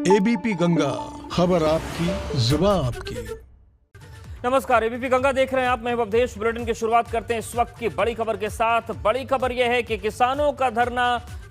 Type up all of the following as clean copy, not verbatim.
ABP Ganga, खबर आपकी, जुबान आपकी। नमस्कार, एबीपी गंगा देख रहे हैं आप। मैं अवधेश। बुलेटिन की शुरुआत करते हैं इस वक्त की बड़ी खबर के साथ। बड़ी खबर यह है कि किसानों का धरना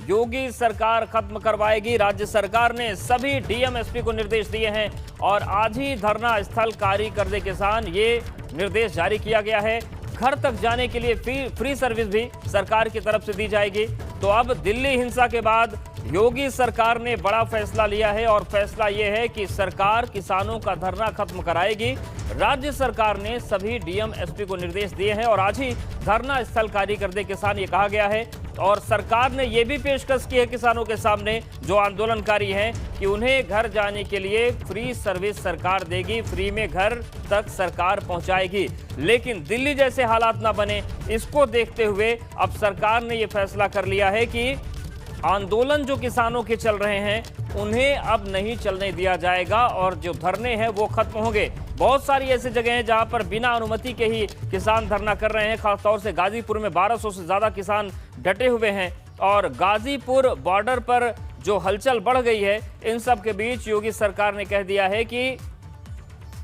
योगी सरकार खत्म करवाएगी। राज्य सरकार ने सभी डीएम एसपी को निर्देश दिए हैं और आज ही धरना स्थल खाली कर दे किसान, ये निर्देश जारी किया गया है। घर तक जाने के लिए फ्री सर्विस भी सरकार की तरफ से दी जाएगी। तो अब दिल्ली हिंसा के बाद योगी सरकार ने बड़ा फैसला लिया है और फैसला यह है कि सरकार किसानों का धरना खत्म कराएगी। राज्य सरकार ने सभी डीएम एसपी को निर्देश दिए हैं और आज ही धरना स्थल खाली कर दे किसान, ये कहा गया है। और सरकार ने यह भी पेशकश की है किसानों के सामने जो आंदोलनकारी हैं कि उन्हें घर जाने के लिए फ्री सर्विस सरकार देगी, फ्री में घर तक सरकार पहुंचाएगी। लेकिन दिल्ली जैसे हालात ना बने, इसको देखते हुए अब सरकार ने यह फैसला कर लिया है कि आंदोलन जो किसानों के चल रहे हैं उन्हें अब नहीं चलने दिया जाएगा और जो धरने हैं वो खत्म होंगे। बहुत सारी ऐसी जगह हैं जहां पर बिना अनुमति के ही किसान धरना कर रहे हैं। खासतौर से गाजीपुर में 1200 से ज्यादा किसान डटे हुए हैं और गाजीपुर बॉर्डर पर जो हलचल बढ़ गई है, इन सब के बीच योगी सरकार ने कह दिया है कि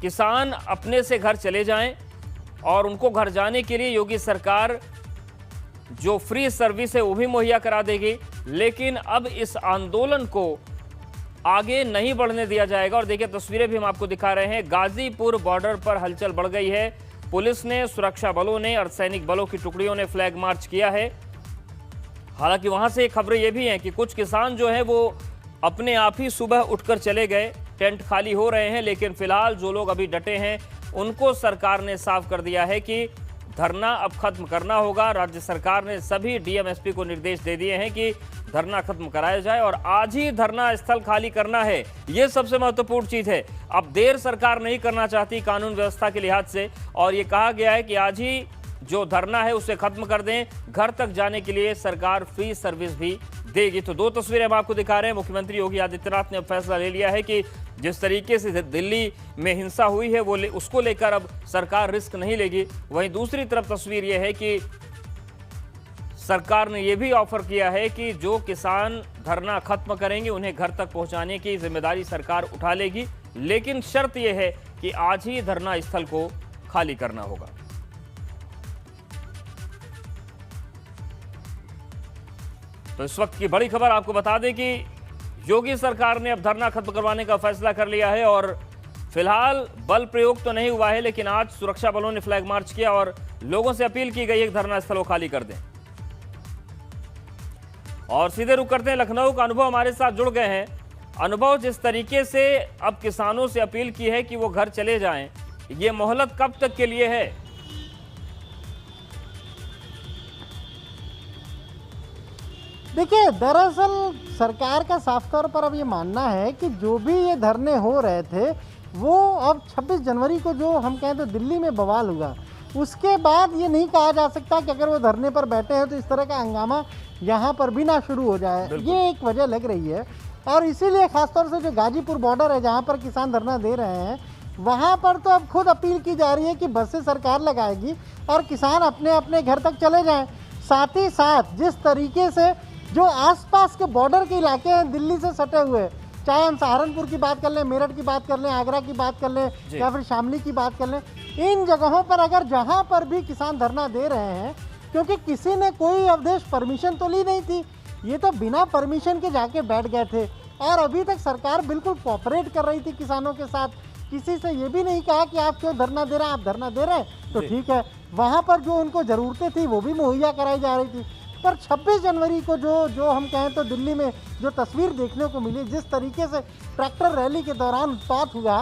किसान अपने से घर चले जाएं और उनको घर जाने के लिए योगी सरकार जो फ्री सर्विस है वो भी मुहैया करा देगी। लेकिन अब इस आंदोलन को आगे नहीं बढ़ने दिया जाएगा। और देखिए, तस्वीरें भी हम आपको दिखा रहे हैं। गाजीपुर बॉर्डर पर हलचल बढ़ गई है। पुलिस ने, सुरक्षा बलों ने, अर्धसैनिक बलों की टुकड़ियों ने फ्लैग मार्च किया है। हालांकि वहां से खबरें ये भी हैं कि कुछ किसान जो है वो अपने आप ही सुबह उठकर चले गए, टेंट खाली हो रहे हैं। लेकिन फिलहाल जो लोग अभी डटे हैं उनको सरकार ने साफ कर दिया है कि धरना अब खत्म करना होगा। राज्य सरकार ने सभी डीएम एसपी को निर्देश दे दिए हैं कि धरना खत्म कराया जाए और आज ही धरना स्थल खाली करना है। यह सबसे महत्वपूर्ण चीज है। अब देर सरकार नहीं करना चाहती कानून व्यवस्था के लिहाज से और ये कहा गया है कि आज ही जो धरना है उसे खत्म कर दें। घर तक जाने के लिए सरकार फ्री सर्विस भी देगी। तो दो तस्वीरें हम आपको दिखा रहे हैं। मुख्यमंत्री योगी आदित्यनाथ ने अब फैसला ले लिया है कि जिस तरीके से दिल्ली में हिंसा हुई है वो उसको लेकर अब सरकार रिस्क नहीं लेगी। वहीं दूसरी तरफ तस्वीर यह है कि सरकार ने यह भी ऑफर किया है कि जो किसान धरना खत्म करेंगे उन्हें घर तक पहुंचाने की जिम्मेदारी सरकार उठा लेगी। लेकिन शर्त यह है कि आज ही धरना स्थल को खाली करना होगा। तो इस वक्त की बड़ी खबर आपको बता दें कि योगी सरकार ने अब धरना खत्म करवाने का फैसला कर लिया है और फिलहाल बल प्रयोग तो नहीं हुआ है, लेकिन आज सुरक्षा बलों ने फ्लैग मार्च किया और लोगों से अपील की गई है कि धरना स्थल को खाली कर दें। और सीधे रुक करते हैं लखनऊ का। अनुभव हमारे साथ जुड़ गए हैं। अनुभव, जिस तरीके से अब किसानों से अपील की है कि वो घर चले जाएं, ये मोहलत कब तक के लिए है? देखिए, दरअसल सरकार का साफ तौर पर अब ये मानना है कि जो भी ये धरने हो रहे थे वो अब 26 जनवरी को जो हम कहें तो दिल्ली में बवाल हुआ, उसके बाद ये नहीं कहा जा सकता कि अगर वो धरने पर बैठे हैं तो इस तरह का हंगामा यहाँ पर भी ना शुरू हो जाए। ये एक वजह लग रही है और इसीलिए खासतौर से जो गाजीपुर बॉर्डर है जहाँ पर किसान धरना दे रहे हैं, वहाँ पर तो अब खुद अपील की जा रही है कि बसें सरकार लगाएगी और किसान अपने अपने घर तक चले जाएं। साथ ही साथ जिस तरीके से जो आसपास के बॉर्डर के इलाके हैं दिल्ली से सटे हुए, चाहे हम सहारनपुर की बात कर लें, मेरठ की बात कर लें, आगरा की बात कर लें या फिर शामली की बात कर लें, इन जगहों पर अगर जहां पर भी किसान धरना दे रहे हैं, क्योंकि किसी ने कोई अवधेश परमिशन तो ली नहीं थी, ये तो बिना परमिशन के जाके बैठ गए थे और अभी तक सरकार बिल्कुल कोऑपरेट कर रही थी किसानों के साथ। किसी से ये भी नहीं कहा कि आप क्यों धरना दे रहे हैं, आप धरना दे रहे हैं तो ठीक है। वहाँ पर जो उनको ज़रूरतें थी वो भी मुहैया कराई जा रही थी। पर 26 जनवरी को जो हम कहें तो दिल्ली में जो तस्वीर देखने को मिली, जिस तरीके से ट्रैक्टर रैली के दौरान उत्पात हुआ,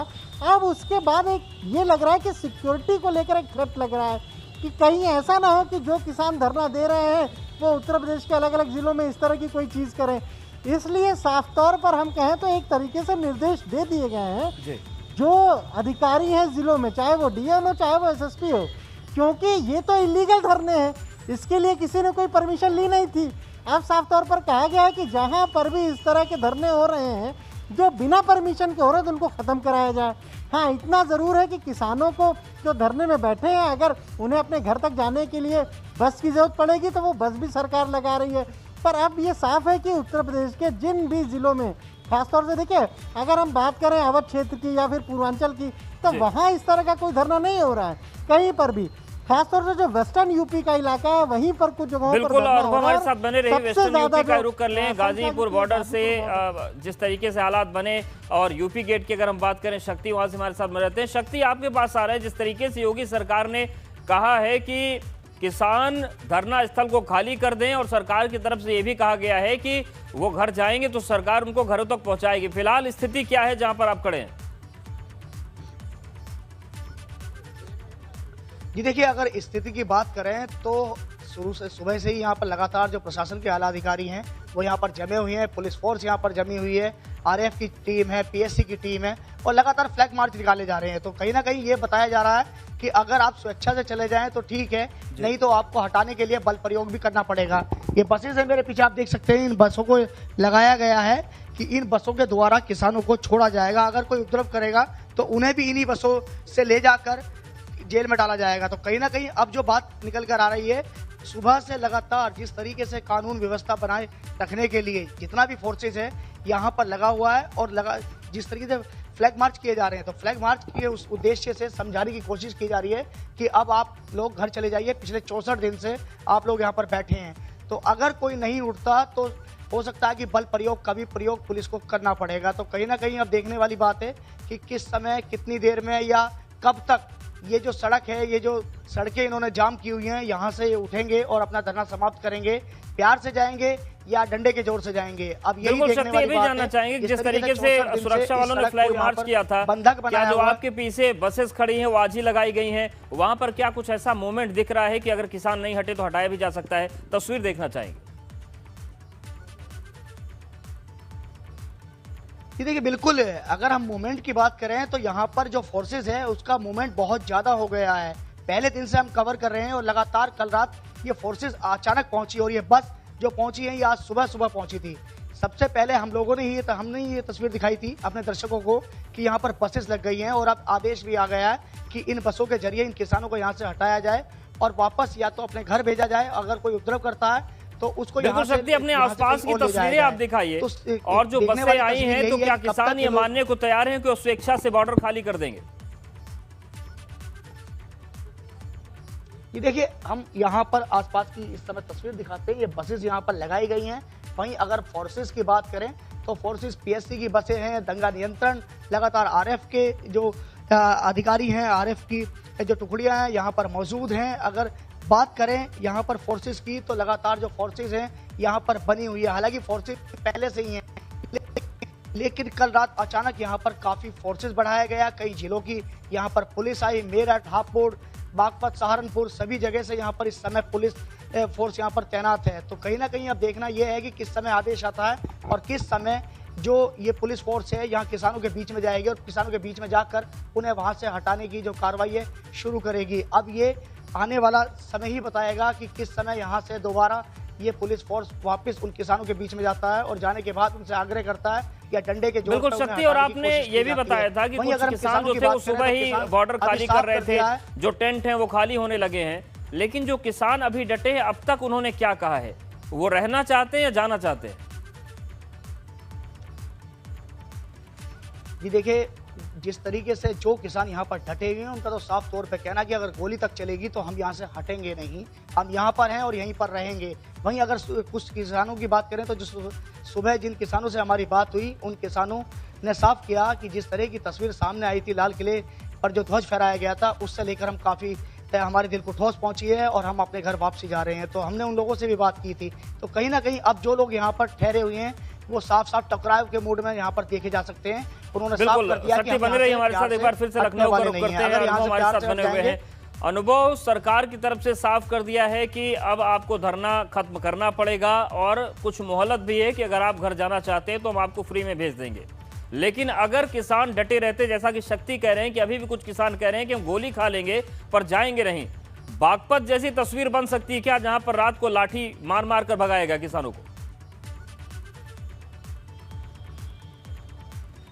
अब उसके बाद एक ये लग रहा है कि सिक्योरिटी को लेकर एक थ्रेट लग रहा है कि कहीं ऐसा ना हो कि जो किसान धरना दे रहे हैं वो उत्तर प्रदेश के अलग अलग ज़िलों में इस तरह की कोई चीज़ करें। इसलिए साफ तौर पर हम कहें तो एक तरीके से निर्देश दे दिए गए हैं जो अधिकारी हैं ज़िलों में, चाहे वो डीएम हो चाहे वो एसएसपी हो, क्योंकि ये तो इलीगल धरने हैं, इसके लिए किसी ने कोई परमिशन ली नहीं थी। अब साफ तौर पर कहा गया है कि जहां पर भी इस तरह के धरने हो रहे हैं जो बिना परमिशन के हो रहे हैं उनको ख़त्म कराया जाए। हाँ, इतना ज़रूर है कि किसानों को जो धरने में बैठे हैं, अगर उन्हें अपने घर तक जाने के लिए बस की ज़रूरत पड़ेगी तो वो बस भी सरकार लगा रही है। पर अब ये साफ है कि उत्तर प्रदेश के जिन भी ज़िलों में खासतौर से देखिए, अगर हम बात करें अवध क्षेत्र की या फिर पूर्वांचल की, तो जी। वहाँ इस तरह का कोई धरना नहीं हो रहा है कहीं पर भी। खासतौर से जो वेस्टर्न यूपी का इलाका है, वहीं पर कुछ जगहों पर बिल्कुल, धरना और हो वो रहा है। हमारे साथ बने रही। सबसे वेस्टर्न ज्यादा यूपी का जो रुख कर लें, गाजीपुर बॉर्डर से जिस तरीके से हालात बने, और यूपी गेट की अगर हम बात करें, शक्ति वहां से हमारे साथ बने रहते हैं। शक्ति, आपके पास आ रहा है, जिस तरीके से योगी सरकार ने कहा है कि किसान धरना स्थल को खाली कर दें, और सरकार की तरफ से यह भी कहा गया है कि वो घर जाएंगे तो सरकार उनको घरों तक पहुंचाएगी। फिलहाल स्थिति क्या है जहां पर आप खड़े हैं? जी देखिए, अगर स्थिति की बात करें तो शुरू से सुबह से ही यहाँ पर लगातार जो प्रशासन के आला अधिकारी हैं वो यहाँ पर जमे हुए हैं, पुलिस फोर्स यहाँ पर जमी हुई है, आरएएफ की टीम है, पीएससी की टीम है, और लगातार फ्लैग मार्च निकाले जा रहे हैं। तो कहीं ना कहीं ये बताया जा रहा है कि अगर आप स्वेच्छा से चले जाएं तो ठीक है, नहीं तो आपको हटाने के लिए बल प्रयोग भी करना पड़ेगा। ये बसेज है मेरे पीछे, आप देख सकते हैं, इन बसों को लगाया गया है कि इन बसों के द्वारा किसानों को छोड़ा जाएगा। अगर कोई उपद्रव करेगा तो उन्हें भी इन्हीं बसों से ले जाकर जेल में डाला जाएगा। तो कहीं ना कहीं अब जो बात निकल कर आ रही है, सुबह से लगातार जिस तरीके से कानून व्यवस्था बनाए रखने के लिए जितना भी फोर्सेज है यहाँ पर लगा हुआ है, और जिस तरीके से फ्लैग मार्च किए जा रहे हैं, तो फ्लैग मार्च के उस उद्देश्य से समझाने की कोशिश की जा रही है कि अब आप लोग घर चले जाइए। पिछले 64 दिन से आप लोग यहाँ पर बैठे हैं, तो अगर कोई नहीं उठता तो हो सकता है कि बल प्रयोग का भी प्रयोग पुलिस को करना पड़ेगा। तो कहीं ना कहीं अब देखने वाली बात है कि किस समय, कितनी देर में या कब तक ये जो सड़क है, ये जो सड़कें इन्होंने जाम की हुई हैं, यहाँ से ये उठेंगे और अपना धरना समाप्त करेंगे। प्यार से जाएंगे या डंडे के जोर से जाएंगे, अब यही बिल्कुल, देखने शक्ति, ये वाली भी बात जानना है। चाहेंगे कि जिस तरीके से 64 दिन सुरक्षा इस वालों ने सड़क को फ्लैग यहाँ मार्च पर किया था, बंधक क्या बनाया जो हुआ है। आपके पीछे बसेस खड़ी हैं वो आज ही लगाई गई हैं, वहां पर क्या कुछ ऐसा मूवमेंट दिख रहा है कि अगर किसान नहीं हटे तो हटाया भी जा सकता है? तस्वीर देखना चाहेंगे। ये देखिए, बिल्कुल, अगर हम मूवमेंट की बात करें तो यहाँ पर जो फोर्सेज है उसका मूवमेंट बहुत ज़्यादा हो गया है। पहले दिन से हम कवर कर रहे हैं, और लगातार कल रात ये फोर्सेज अचानक पहुंची, और ये बस जो पहुंची है ये आज सुबह सुबह पहुंची थी। सबसे पहले हम लोगों ने हमने ये तस्वीर दिखाई थी अपने दर्शकों को कि यहाँ पर बसेस लग गई हैं, और अब आदेश भी आ गया है कि इन बसों के जरिए इन किसानों को यहाँ से हटाया जाए और वापस या तो अपने घर भेजा जाए। अगर कोई उपद्रव करता है तो उसको बिल्कुल, शक्ति, अपने आसपास की तस्वीरें आप दिखाइए, और जो बसें आई हैं तो क्या किसान ये मानने को तैयार हैं कि वो स्वेच्छा से बॉर्डर खाली कर देंगे? ये देखिए, हम यहाँ पर आसपास की इस समय तस्वीर दिखाते हैं, ये बसेस यहाँ पर लगाई गई हैं। वहीं अगर फोर्सेस की बात करें तो फोर्सेस पीएससी की बसें हैं, दंगा नियंत्रण, लगातार आरएफ के जो अधिकारी हैं, आरएफ की जो टुकड़ियां हैं यहाँ पर मौजूद हैं। अगर बात करें यहाँ पर फोर्सेस की तो लगातार जो फोर्सेस हैं यहाँ पर बनी हुई है। हालांकि फोर्सेस पहले से ही हैं, लेकिन कल रात अचानक यहाँ पर काफ़ी फोर्सेस बढ़ाया गया। कई जिलों की यहाँ पर पुलिस आई, मेरठ, हापुड़, बागपत, सहारनपुर, सभी जगह से यहाँ पर इस समय पुलिस फोर्स यहाँ पर तैनात है। तो कहीं ना कहीं अब देखना यह है कि किस समय आदेश आता है और किस समय जो ये पुलिस फोर्स है यहाँ किसानों के बीच में जाएगी, और किसानों के बीच में जाकर उन्हें वहाँ से हटाने की जो कार्रवाई है शुरू करेगी। अब ये आने वाला समय ही बताएगा कि किस समय यहाँ से दोबारा ये पुलिस फोर्स वापस उन किसानों के बीच में जाता है और जाने के बाद उनसे आग्रह करता है या डंडे के जोर बिल्कुल, पर उन्हें शक्ति, और हटाने की आपने कोशिश की ये भी जाती बताया है। था कि वहीं कुछ अगर किसान जो की थे वो बात करें सुबह तो ही किसान बॉर्डर अभी खाली साफ कर रहे कर दिया है। थे, जो टेंट हैं वो खाली होने लगे हैं, लेकिन जो किसान अभी डटे हैं, अब तक उन्होंने क्या कहा है? वो रहना चाहते हैं या जाना चाहते हैं? जी देखिए, जिस तरीके से जो किसान यहाँ पर डटे हुए हैं उनका तो साफ तौर पे कहना कि अगर गोली तक चलेगी तो हम यहाँ से हटेंगे नहीं, हम यहाँ पर हैं और यहीं पर रहेंगे। वहीं अगर कुछ किसानों की बात करें तो जो सुबह जिन किसानों से हमारी बात हुई उन किसानों ने साफ किया कि जिस तरह की तस्वीर सामने आई थी लाल किले पर जो ध्वज फहराया गया था, उससे लेकर हम काफ़ी हमारे दिल को ठोस पहुंची है और हम अपने घर वापसी जा रहे हैं। तो हमने उन लोगों से भी बात की थी। तो कहीं ना कहीं अब जो लोग यहाँ पर ठहरे हुए हैं वो साफ साफ टकराव के मूड में यहाँ पर देखे जा सकते हैं। उन्होंने साफ कर दिया कि बने रही हमारे साथ, एक बार फिर से लखनऊ का रुख करते हैं, अनुभव हमारे साथ बने हुए हैं। अनुभव, सरकार की तरफ से साफ कर दिया है कि अब आपको धरना खत्म करना पड़ेगा, और कुछ मोहलत भी है कि अगर आप घर जाना चाहते हैं तो हम आपको फ्री में भेज देंगे। लेकिन अगर किसान डटे रहते, जैसा कि शक्ति कह रहे हैं कि अभी भी कुछ किसान कह रहे हैं कि हम गोली खा लेंगे पर जाएंगे नहीं, बागपत जैसी तस्वीर बन सकती है क्या, जहां पर रात को लाठी मार मार कर भगाएगा किसानों को?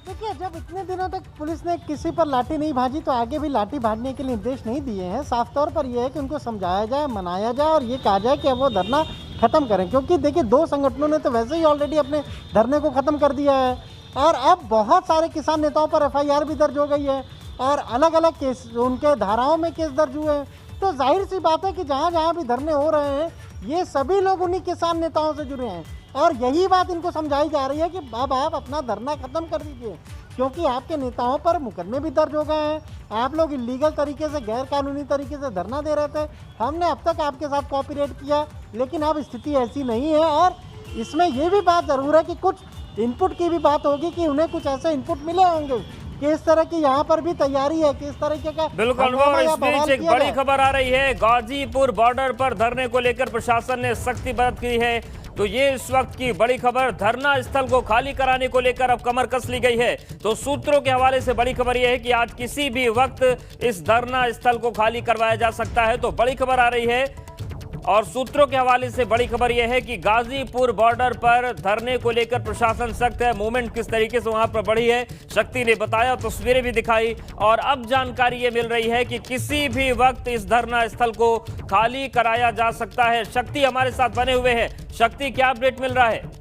देखिए, जब इतने दिनों तक पुलिस ने किसी पर लाठी नहीं भाजी तो आगे भी लाठी भाजने के लिए निर्देश नहीं दिए हैं। साफ तौर पर यह है कि उनको समझाया जाए, मनाया जाए और ये कहा जाए कि अब वो धरना खत्म करें, क्योंकि देखिए 2 संगठनों ने तो वैसे ही ऑलरेडी अपने धरने को खत्म कर दिया है। और अब बहुत सारे किसान नेताओं पर एफआईआर भी दर्ज हो गई है और अलग अलग केस उनके धाराओं में केस दर्ज हुए हैं। तो जाहिर सी बात है कि जहाँ जहाँ भी धरने हो रहे हैं ये सभी लोग उन्हीं किसान नेताओं से जुड़े हैं और यही बात इनको समझाई जा रही है कि अब आप अपना धरना खत्म कर दीजिए, क्योंकि आपके नेताओं पर मुकदमे भी दर्ज हो गए हैं। आप लोग इलीगल तरीके से, गैर कानूनी तरीके से धरना दे रहे थे, हमने अब तक आपके साथ कोऑपरेट किया, लेकिन अब स्थिति ऐसी नहीं है। और इसमें यह भी बात ज़रूर है कि कुछ इनपुट की भी बात होगी कि उन्हें कुछ ऐसे इनपुट मिले होंगे कि इस तरह की यहाँ पर भी तैयारी है कि इस तरीके का। बिल्कुल, इस बीच एक बड़ी खबर आ रही है, गाजीपुर बॉर्डर पर धरने को लेकर प्रशासन ने सख्ती बरत की है। तो ये इस वक्त की बड़ी खबर, धरना स्थल को खाली कराने को लेकर अब कमर कस ली गई है। तो सूत्रों के हवाले से बड़ी खबर यह है कि आज किसी भी वक्त इस धरना स्थल को खाली करवाया जा सकता है। तो बड़ी खबर आ रही है और सूत्रों के हवाले से बड़ी खबर यह है कि गाजीपुर बॉर्डर पर धरने को लेकर प्रशासन सख्त है। मूवमेंट किस तरीके से वहां पर बढ़ी है, शक्ति ने बताया, तस्वीरें भी दिखाई और अब जानकारी ये मिल रही है कि किसी भी वक्त इस धरना स्थल को खाली कराया जा सकता है। शक्ति हमारे साथ बने हुए हैं। शक्ति, क्या अपडेट मिल रहा है?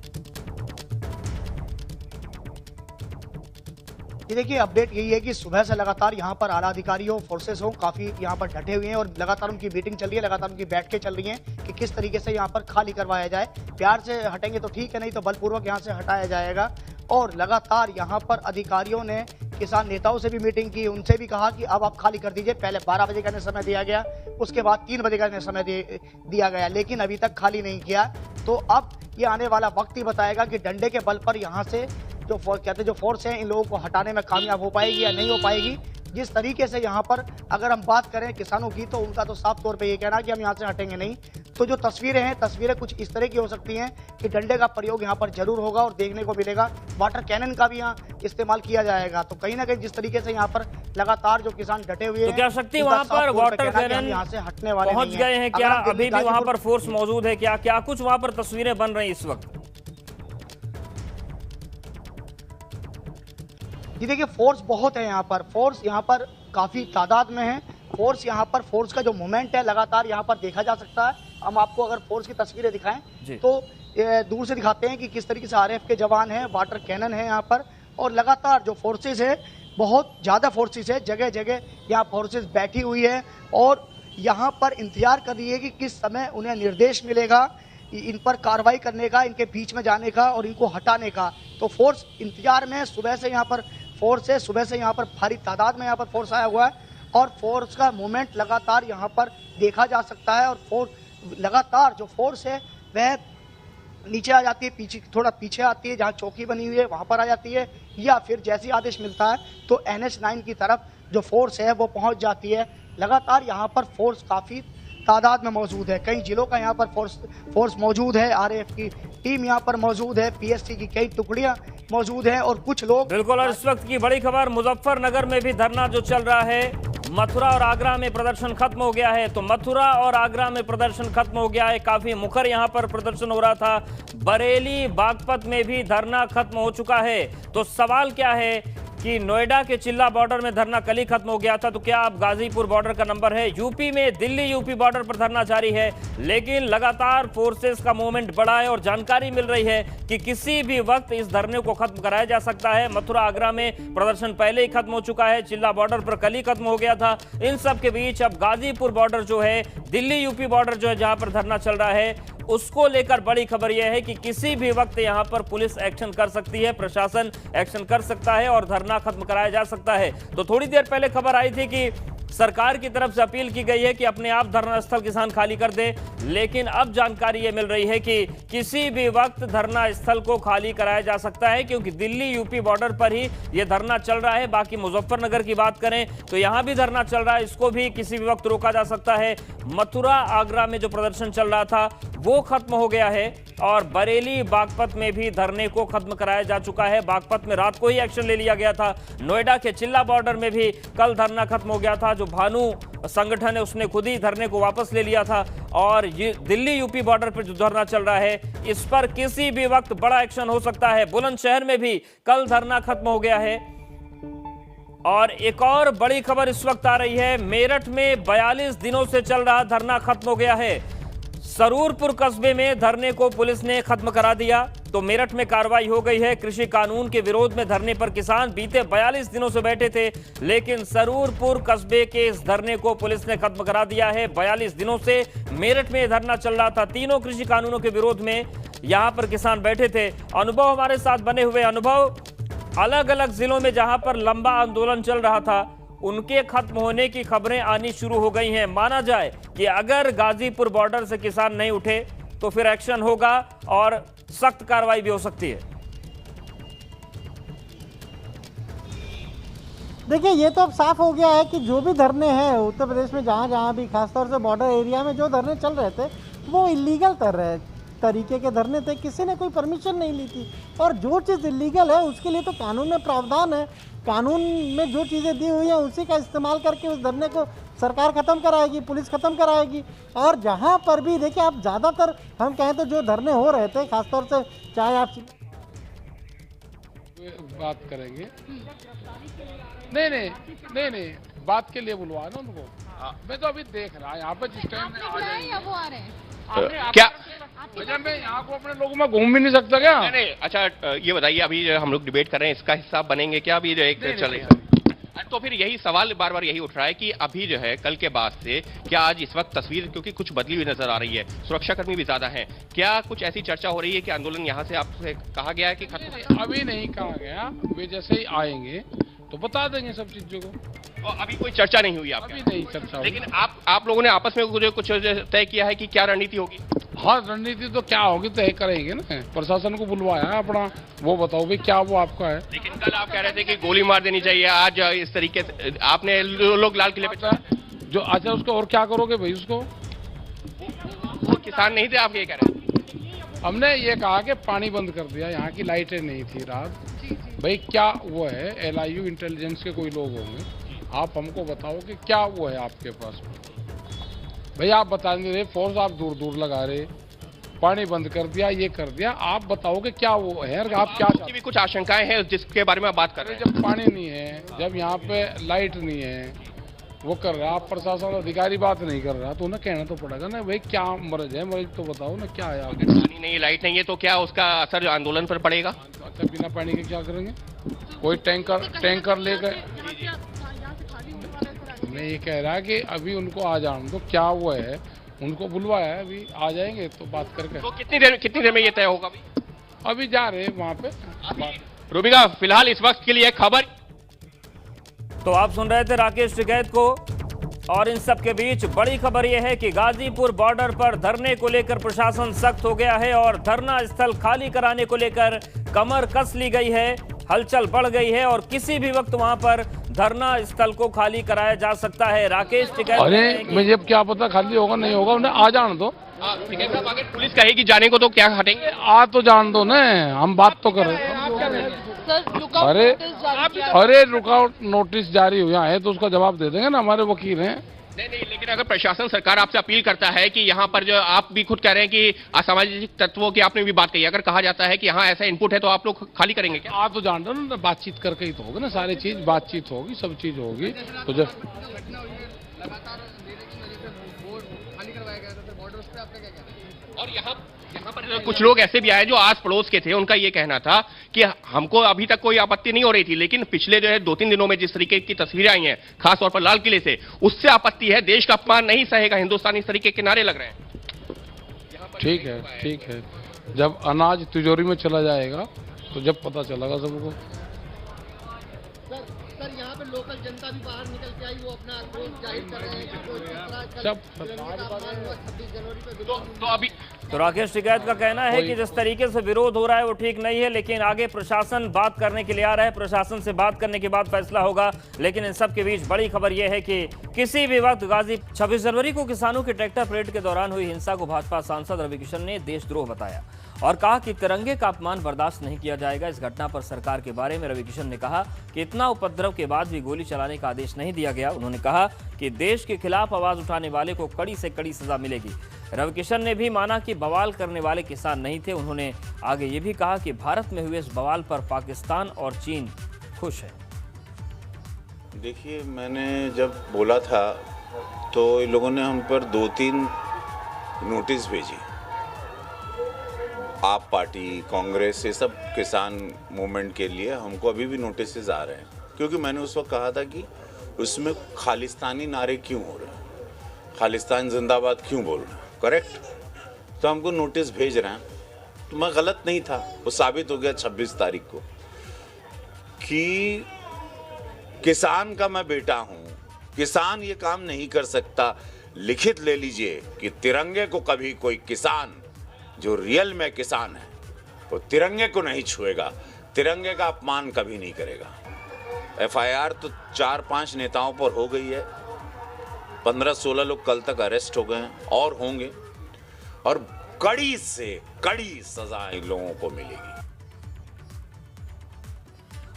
ये देखिए, अपडेट यही है कि सुबह से लगातार यहाँ पर आला अधिकारी हो, फोर्सेस हो, काफी यहाँ पर डटे हुए हैं और लगातार उनकी मीटिंग चल रही है, लगातार उनकी बैठकें चल रही हैं कि किस तरीके से यहाँ पर खाली करवाया जाए। प्यार से हटेंगे तो ठीक है, नहीं तो बलपूर्वक यहाँ से हटाया जाएगा। और लगातार यहाँ पर अधिकारियों ने किसान नेताओं से भी मीटिंग की, उनसे भी कहा कि अब आप खाली कर दीजिए। पहले 12 बजे का समय दिया गया, उसके बाद 3 बजे का समय दिया गया, लेकिन अभी तक खाली नहीं किया। तो अब ये आने वाला वक्त ही बताएगा कि डंडे के बल पर यहाँ से जो फोर्स है इन लोगों को हटाने में कामयाब हो पाएगी या नहीं हो पाएगी। जिस तरीके से यहाँ पर अगर हम बात करें किसानों की, तो उनका तो साफ तौर पे ये कहना कि हम यहाँ से हटेंगे नहीं। तो जो तस्वीरें हैं, तस्वीरें कुछ इस तरह की हो सकती हैं कि डंडे का प्रयोग यहाँ पर जरूर होगा और देखने को मिलेगा। वाटर कैनन का भी यहाँ इस्तेमाल किया जाएगा। तो कहीं ना कहीं जिस तरीके से यहाँ पर लगातार जो किसान डटे हुए हैं, तो क्या शक्ति वहाँ पर वाटर कैनन यहाँ से हटने वाले पहुंच गए हैं? क्या अभी भी वहाँ पर फोर्स मौजूद है? क्या कुछ वहाँ पर तस्वीरें बन रही इस वक्त? ये देखिए, फोर्स बहुत है यहाँ पर, फोर्स यहाँ पर काफी तादाद में है। फोर्स यहाँ पर, फोर्स का जो मूवमेंट है लगातार यहाँ पर देखा जा सकता है। हम आपको अगर फोर्स की तस्वीरें दिखाएं तो दूर से दिखाते हैं कि किस तरीके से आरएएफ के जवान हैं, वाटर कैनन है यहाँ पर और लगातार जो फोर्सेस है, बहुत ज़्यादा फोर्सेस है, जगह जगह यहाँ फोर्सेस बैठी हुई है और यहाँ पर इंतजार कर रही है कि किस समय उन्हें निर्देश मिलेगा इन पर कार्रवाई करने का, इनके बीच में जाने का और इनको हटाने का। तो फोर्स इंतजार में है। सुबह से यहाँ पर फोर्स है, सुबह से यहाँ पर भारी तादाद में यहाँ पर फोर्स आया हुआ है और फोर्स का मूवमेंट लगातार यहाँ पर देखा जा सकता है। और फोर्स लगातार जो फोर्स है वह नीचे आ जाती है, पीछे थोड़ा पीछे आती है, जहाँ चौकी बनी हुई है वहाँ पर आ जाती है, या फिर जैसे ही आदेश मिलता है तो NH9 की तरफ जो फोर्स है वो पहुँच जाती है। लगातार यहाँ पर फोर्स काफ़ी तादाद में मौजूद है। कई जिलों का यहाँ पर फोर्स मौजूद है, आरएएफ की टीम यहाँ पर मौजूद है, पीएससी की कई टुकड़ियां मौजूद हैं और कुछ लोग। बिल्कुल, और इस वक्त की बड़ी खबर, मुजफ्फरनगर में भी धरना जो चल रहा है, मथुरा और आगरा में प्रदर्शन खत्म हो गया है। तो मथुरा और आगरा में प्रदर्शन खत्म हो गया है, काफी मुखर यहाँ पर प्रदर्शन हो रहा था। बरेली, बागपत में भी धरना खत्म हो चुका है। तो सवाल क्या है कि नोएडा के चिल्ला बॉर्डर में धरना कल ही खत्म हो गया था, तो क्या अब गाजीपुर बॉर्डर का नंबर है? यूपी में, दिल्ली यूपी बॉर्डर पर धरना जारी है, लेकिन लगातार फोर्सेस का मूवमेंट बढ़ा है और जानकारी मिल रही है कि किसी भी वक्त इस धरने को खत्म कराया जा सकता है। मथुरा आगरा में प्रदर्शन पहले ही खत्म हो चुका है, चिल्ला बॉर्डर पर कल ही खत्म हो गया था। इन सब के बीच अब गाजीपुर बॉर्डर जो है, दिल्ली यूपी बॉर्डर जो है, जहां पर धरना चल रहा है, उसको लेकर बड़ी खबर यह है कि किसी भी वक्त यहां पर पुलिस एक्शन कर सकती है, प्रशासन एक्शन कर सकता है और धरना खत्म कराया जा सकता है। तो थोड़ी देर पहले खबर आई थी कि सरकार की तरफ से अपील की गई है कि अपने आप धरना स्थल किसान खाली कर दे, लेकिन अब जानकारी ये मिल रही है कि किसी भी वक्त धरना स्थल को खाली कराया जा सकता है, क्योंकि दिल्ली यूपी बॉर्डर पर ही ये धरना चल रहा है। बाकी मुजफ्फरनगर की बात करें तो यहां भी धरना चल रहा है, इसको भी किसी भी वक्त रोका जा सकता है। मथुरा आगरा में जो प्रदर्शन चल रहा था वो खत्म हो गया है और बरेली, बागपत में भी धरने को खत्म कराया जा चुका है। बागपत में रात को ही एक्शन ले लिया गया था। नोएडा के चिल्ला बॉर्डर में भी कल धरना खत्म हो गया था। जो भानु संगठन है उसने खुद ही धरने को वापस ले लिया था और ये दिल्ली यूपी बॉर्डर पर जो धरना चल रहा है, इस पर किसी भी वक्त बड़ा एक्शन हो सकता है। बुलंदशहर में भी कल धरना खत्म हो गया है। और एक और बड़ी खबर इस वक्त आ रही है, मेरठ में 42 दिनों से चल रहा धरना खत्म हो गया है। सरूरपुर कस्बे में धरने को पुलिस ने खत्म करा दिया तो मेरठ में कार्रवाई हो गई है। कृषि कानून के विरोध में धरने पर किसान बीते 42 दिनों से बैठे थे, लेकिन सरूरपुर कस्बे के इस धरने को पुलिस ने खत्म करा दिया है। 42 दिनों से मेरठ में धरना चल रहा था। तीनों कृषि कानूनों के विरोध में यहां पर किसान बैठे थे। अनुभव हमारे साथ बने हुए। अनुभव, अलग अलग जिलों में जहां पर लंबा आंदोलन चल रहा था उनके खत्म होने की खबरें आनी शुरू हो गई हैं। माना जाए कि अगर गाजीपुर बॉर्डर से किसान नहीं उठे तो फिर एक्शन होगा और सख्त कार्रवाई भी हो सकती है। देखिए, ये तो अब साफ हो गया है कि जो भी धरने हैं उत्तर प्रदेश में जहाँ जहाँ भी, खासतौर से बॉर्डर एरिया में जो धरने चल रहे थे वो इलीगल तरीके के धरने थे। किसी ने कोई परमिशन नहीं ली थी। और जो चीज़ इलीगल है उसके लिए तो कानून में प्रावधान है। कानून में जो चीज़ें दी हुई हैं उसी का इस्तेमाल करके उस धरने को सरकार ख़त्म कराएगी, पुलिस ख़त्म कराएगी। और जहाँ पर भी देखिए, आप ज़्यादातर हम कहें तो जो धरने हो रहे थे, खासतौर से चाहे आप बात करेंगे, नहीं बात के लिए बुलवा ना उनको। मैं तो अभी देख रहा यहाँ पे जिस टाइम वो आ रहे हैं। क्या अच्छा, मैं यहाँ को अपने लोगों में घूम भी नहीं सकता क्या? नहीं, अच्छा ये बताइए, अभी जो हम लोग डिबेट कर रहे हैं इसका हिस्सा बनेंगे क्या? अभी जो एक चलेगा तो फिर यही सवाल बार बार यही उठ रहा है कि अभी जो है कल के बाद से क्या आज इस वक्त तस्वीर क्योंकि कुछ बदली हुई नजर आ रही है, सुरक्षाकर्मी भी ज्यादा हैं, क्या कुछ ऐसी चर्चा हो रही है कि आंदोलन यहाँ से आपसे कहा गया है कि खत्म? अभी नहीं कहा गया, वे जैसे ही आएंगे तो बता देंगे सब चीजों को। और अभी कोई चर्चा नहीं हुई आपकी? अभी नहीं चर्चा हुई। लेकिन आप लोगों ने आपस में कुछ तय किया है कि क्या रणनीति होगी? हाँ, रणनीति तो क्या होगी तय करेंगे ना। प्रशासन को बुलवाया है अपना, वो बताओ भाई क्या वो आपका है। लेकिन कल आप कह रहे थे कि गोली मार देनी चाहिए, आज इस तरीके से आपने लोग लाल किले पे जो अच्छा उसको और क्या करोगे भाई? उसको वो किसान नहीं थे, आप ये कह रहे हैं? हमने ये कहा कि पानी बंद कर दिया, यहाँ की लाइटें नहीं थी रात। भाई क्या वो है, LIU इंटेलिजेंस के कोई लोग होंगे, आप हमको बताओ कि क्या वो है आपके पास। भाई आप बता नहीं रहे, फोर्स आप दूर दूर लगा रहे, पानी बंद कर दिया, ये कर दिया, आप बताओ कि क्या वो है, आप क्या भी कुछ आशंकाएं हैं जिसके बारे में आप बात कर रहे हैं? जब पानी नहीं है, जब यहाँ पे लाइट नहीं है, वो कर रहा, आप प्रशासन अधिकारी बात नहीं कर रहा तो उन्हें कहना तो पड़ेगा ना भाई क्या मर्ज है, मर्ज तो बताओ ना क्या है। अगर पानी नहीं, लाइट नहीं है तो क्या उसका असर आंदोलन पर पड़ेगा? अच्छा, बिना पानी के क्या करेंगे? कोई टैंकर लेकर, मैं ये कह रहा कि अभी उनको आ जाने दो, क्या वो है, उनको बुलवाया है, अभी आ जाएंगे तो बात करके। तो कितनी देर में ये तय होगा? अभी जा रहे हैं वहाँ पे। रूबिका, फिलहाल इस वक्त के लिए खबर। तो आप सुन रहे थे राकेश टिकैत को, और इन सब के बीच बड़ी खबर यह है कि गाजीपुर बॉर्डर पर धरने को लेकर प्रशासन सख्त हो गया है और धरना स्थल खाली कराने को लेकर कमर कस ली गई है। हलचल बढ़ गई है और किसी भी वक्त वहां पर धरना स्थल को खाली कराया जा सकता है। राकेश टिकैत, अरे मुझे क्या पता खाली होगा नहीं होगा, उन्हें आ जाने दो। टिकैत साहब, अगर पुलिस कहेगी जाने को तो क्या हटेंगे? आ तो जान दो ना, हम बात तो करें। अरे रुकावट नोटिस जारी हुआ है तो उसका जवाब दे देंगे ना, हमारे वकील हैं। नहीं, लेकिन अगर प्रशासन, सरकार आपसे अपील करता है कि यहाँ पर जो आप भी खुद कह रहे हैं कि असामाजिक तत्वों की आपने भी बात कही, अगर कहा जाता है कि यहाँ ऐसा इनपुट है तो आप लोग खाली करेंगे क्या? आप तो जान रहे हो ना, बातचीत करके ही तो होगा ना, सारी चीज बातचीत होगी, सब चीज होगी। तो जब और यहाँ पर कुछ लोग ऐसे भी आए जो आस पड़ोस के थे, उनका ये कहना था कि हमको अभी तक कोई आपत्ति नहीं हो रही थी, लेकिन पिछले जो है 2-3 दिनों में जिस तरीके की तस्वीरें आई हैं, खासतौर पर लाल किले से, उससे आपत्ति है। देश का अपमान नहीं सहेगा हिंदुस्तान, इस तरीके के नारे लग रहे हैं। ठीक है, जब अनाज तिजोरी में चला जाएगा तो जब पता चलेगा सबको। सर यहाँ पे लोकल जनता भी बाहर निकल के आई, वो अपना आक्रोश जाहिर कर रहे हैं कि कोई सब 26 जनवरी पे तो अभी तो राकेश टिकैत का कहना है कि जिस तरीके से विरोध हो रहा है वो ठीक नहीं है, लेकिन आगे प्रशासन बात करने के लिए आ रहा है, प्रशासन से बात करने के बाद फैसला होगा। लेकिन इन सब के बीच बड़ी खबर यह है कि किसी भी वक्त 26 जनवरी को किसानों की ट्रैक्टर परेड के दौरान हुई हिंसा को भाजपा सांसद रवि किशन ने देशद्रोह बताया और कहा कि तिरंगे का अपमान बर्दाश्त नहीं किया जाएगा। इस घटना पर सरकार के बारे में रवि किशन ने कहा कि इतना उपद्रव के बाद भी गोली चलाने का आदेश नहीं दिया गया। उन्होंने कहा कि देश के खिलाफ आवाज उठाने वाले को कड़ी से कड़ी सजा मिलेगी। रवि किशन ने भी माना कि बवाल करने वाले किसान नहीं थे। उन्होंने आगे ये भी कहा कि भारत में हुए इस बवाल पर पाकिस्तान और चीन खुश है। देखिए, मैंने जब बोला था तो इन लोगों ने हम पर 2-3 नोटिस भेजी। आप पार्टी, कांग्रेस, ये सब किसान मूवमेंट के लिए हमको अभी भी नोटिस आ रहे हैं, क्योंकि मैंने उस वक्त कहा था कि उसमें खालिस्तानी नारे क्यों हो रहे हैं, खालिस्तान जिंदाबाद क्यों बोल रहे हैं, करेक्ट? तो हमको नोटिस भेज रहे हैं। तो मैं गलत नहीं था, वो साबित हो गया 26 तारीख को कि किसान का मैं बेटा हूं, किसान ये काम नहीं कर सकता। लिखित ले लीजिए कि तिरंगे को कभी कोई किसान जो रियल में किसान है वो तिरंगे को नहीं छुएगा, तिरंगे का अपमान कभी नहीं करेगा। एफआईआर तो 4-5 नेताओं पर हो गई है, 15-16 लोग कल तक अरेस्ट हो गए हैं और होंगे, और कड़ी से कड़ी सजा इन लोगों को मिलेगी।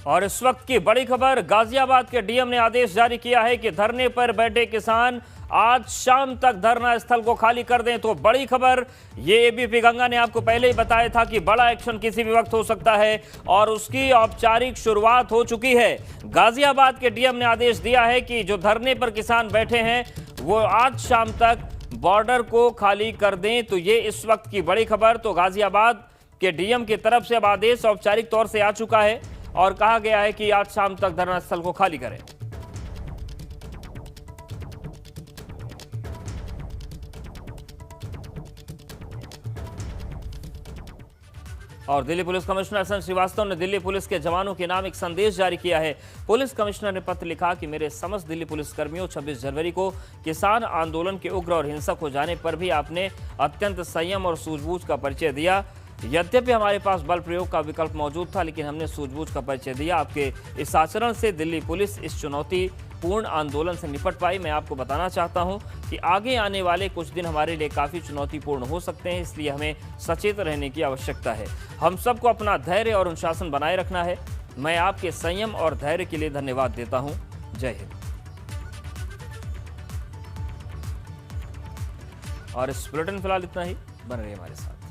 और इस वक्त की बड़ी खबर, गाजियाबाद के डीएम ने आदेश जारी किया है कि धरने पर बैठे किसान आज शाम तक धरना स्थल को खाली कर दें। तो बड़ी खबर, ये एबीपी गंगा ने आपको पहले ही बताया था कि बड़ा एक्शन किसी भी वक्त हो सकता है और उसकी औपचारिक शुरुआत हो चुकी है। गाजियाबाद के डीएम ने आदेश दिया है कि जो धरने पर किसान बैठे हैं वो आज शाम तक बॉर्डर को खाली कर दें। तो ये इस वक्त की बड़ी खबर। तो गाजियाबाद के डीएम की तरफ से अब आदेश औपचारिक तौर से आ चुका है और कहा गया है कि आज शाम तक धरना स्थल को खाली करें। और Delhi police commissioner S N Srivastava ने दिल्ली पुलिस के जवानों के नाम एक संदेश जारी किया है। पुलिस कमिश्नर ने पत्र लिखा कि मेरे समस्त दिल्ली पुलिस कर्मियों, 26 जनवरी को किसान आंदोलन के उग्र और हिंसक हो जाने पर भी आपने अत्यंत संयम और सूझबूझ का परिचय दिया। यद्यपि हमारे पास बल प्रयोग का विकल्प मौजूद था, लेकिन हमने सूझबूझ का परिचय दिया। आपके इस आचरण से दिल्ली पुलिस इस चुनौतीपूर्ण आंदोलन से निपट पाई। मैं आपको बताना चाहता हूं कि आगे आने वाले कुछ दिन हमारे लिए काफ़ी चुनौतीपूर्ण हो सकते हैं, इसलिए हमें सचेत रहने की आवश्यकता है। हम सबको अपना धैर्य और अनुशासन बनाए रखना है। मैं आपके संयम और धैर्य के लिए धन्यवाद देता हूं। जय हिंद। और इस बुलेटिन फिलहाल इतना ही। बन रही हमारे साथ।